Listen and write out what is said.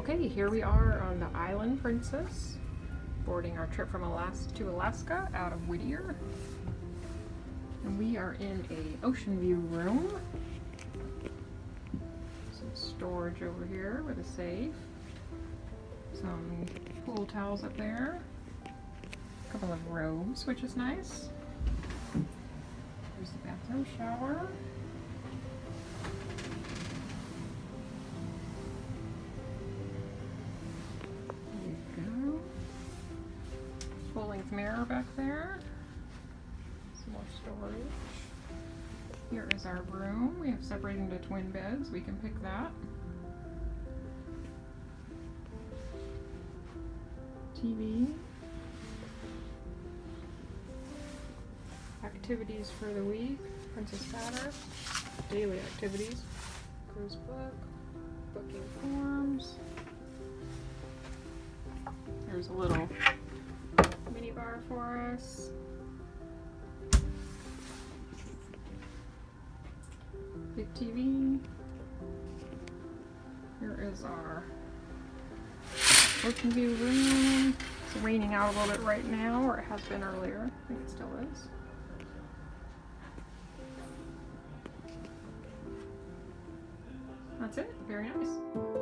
Okay, here we are on the Island Princess, boarding our trip from Alaska out of Whittier. And we are in a ocean view room. Some storage over here with a safe. Some pool towels up there. A couple of robes, which is nice. There's the bathroom shower. Full-length mirror back there. Some more storage. Here is our room. We have separated into twin beds. We can pick that. TV. Activities for the week. Princess Patter. Daily activities. Cruise book. Booking forms. There's a little mini bar for us. Big TV. Here is our ocean view room. It's raining out a little bit right now, or it has been earlier. I think it still is. That's it. Very nice.